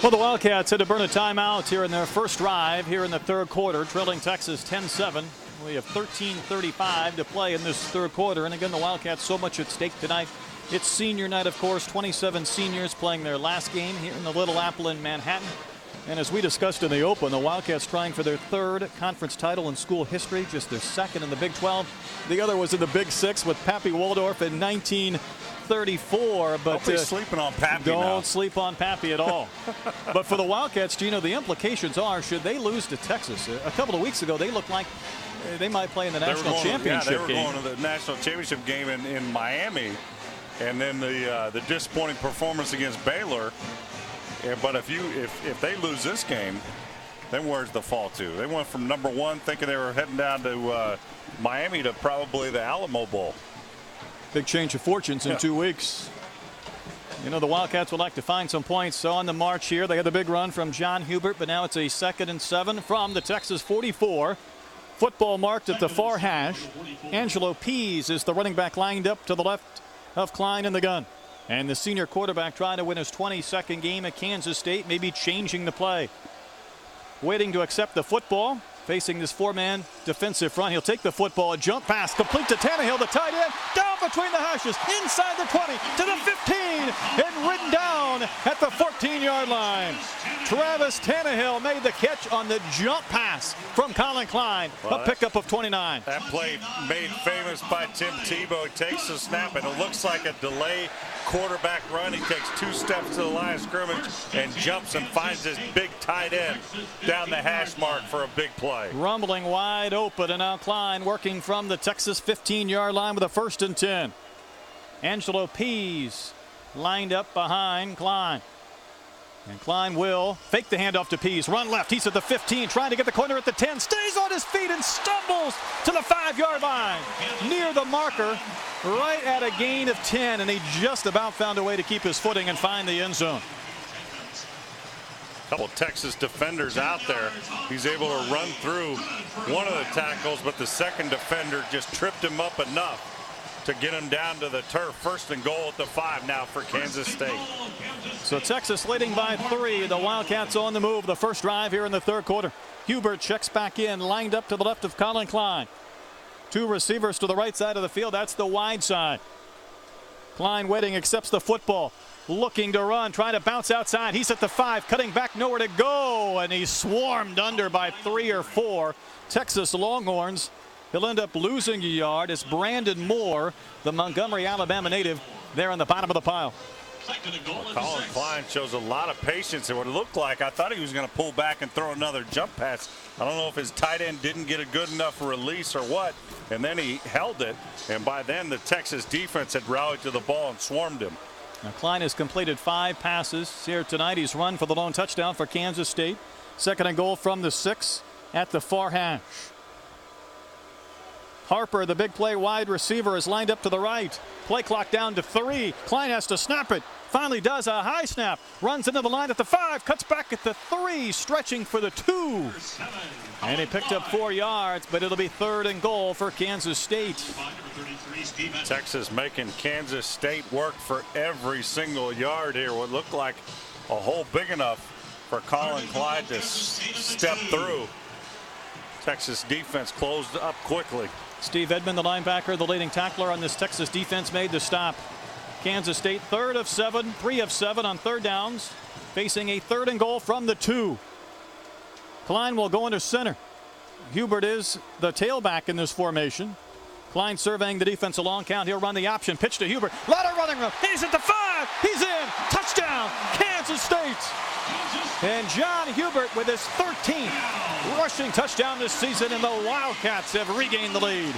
Well, the Wildcats had to burn a timeout here in their first drive here in the third quarter, trailing Texas 10-7. We have 13:35 to play in this third quarter. And again, the Wildcats so much at stake tonight. It's senior night, of course. 27 seniors playing their last game here in the Little Apple in Manhattan. And as we discussed in the open, the Wildcats trying for their third conference title in school history, just their second in the Big 12. The other was in the Big 6 with Pappy Waldorf in 1934. But don't be sleeping on Pappy Don't now. sleep on Pappy at all. But for the Wildcats, Gino, the implications are, should they lose to Texas? A couple of weeks ago, they looked like they might play in the national championship game. Yeah, they were game. going to the national championship game in Miami. And then the disappointing performance against Baylor. Yeah, but if they lose this game, then where's the fall to? They went from number one thinking they were heading down to Miami to probably the Alamo Bowl. Big change of fortunes in 2 weeks. You know, the Wildcats would like to find some points on the march here. They had the big run from John Hubert, but now it's a 2nd and 7 from the Texas 44. Football marked at the far hash. Angelo Pease is the running back lined up to the left of Klein in the gun. And the senior quarterback trying to win his 22nd game at Kansas State, maybe changing the play. Waiting to accept the football, facing this 4-man defensive front. He'll take the football, a jump pass, complete to Tannehill, the tight end, down between the hashes, inside the 20, to the 15, and ridden down at the 14-yard line. Travis Tannehill made the catch on the jump pass from Colin Klein, a pickup of 29. That play made famous by Tim Tebow. He takes the snap, and it looks like a delay quarterback run. He takes 2 steps to the line of scrimmage and jumps and finds his big tight end down the hash mark for a big play. Rumbling wide open, and now Klein working from the Texas 15-yard line with a 1st and 10. Angelo Pease lined up behind Klein. And Klein will fake the handoff to Pease. Run left. He's at the 15, trying to get the corner at the 10. Stays on his feet and stumbles to the 5-yard line. Near the marker, right at a gain of 10. And he just about found a way to keep his footing and find the end zone. A couple Texas defenders out there. He's able to run through one of the tackles, but the second defender just tripped him up enough to get him down to the turf. 1st and goal at the 5 now for Kansas State. So Texas leading by 3. The Wildcats on the move. The first drive here in the third quarter. Hubert checks back in, lined up to the left of Colin Klein. 2 receivers to the right side of the field. That's the wide side. Klein waiting, accepts the football. Looking to run, trying to bounce outside. He's at the 5, cutting back, nowhere to go. And he's swarmed under by 3 or 4 Texas Longhorns. He'll end up losing a yard. It's Brandon Moore, the Montgomery, Alabama native, there in the bottom of the pile. Colin Klein shows a lot of patience. It would look like I thought he was going to pull back and throw another jump pass. I don't know if his tight end didn't get a good enough release or what. And then he held it. And by then the Texas defense had rallied to the ball and swarmed him. Now Klein has completed 5 passes here tonight. He's run for the lone touchdown for Kansas State. 2nd and goal from the 6 at the far hash. Harper, the big play wide receiver, is lined up to the right. Play clock down to 3. Klein has to snap it. Finally does a high snap. Runs into the line at the 5. Cuts back at the 3. Stretching for the 2. And he picked up 4 yards, but it'll be 3rd and goal for Kansas State. Texas making Kansas State work for every single yard here. What looked like a hole big enough for Colin Klein to step through. Texas defense closed up quickly. Steve Edmond, the linebacker, the leading tackler on this Texas defense, made the stop. Kansas State 3rd of 7, 3 of 7 on 3rd downs, facing a 3rd and goal from the 2. Klein will go into center. Hubert is the tailback in this formation. Klein surveying the defense, a long count. He'll run the option. Pitch to Hubert. A lot of running room. He's at the 5. He's in. Touchdown, Kansas State. And John Hubert with his 13th rushing touchdown this season, and the Wildcats have regained the lead.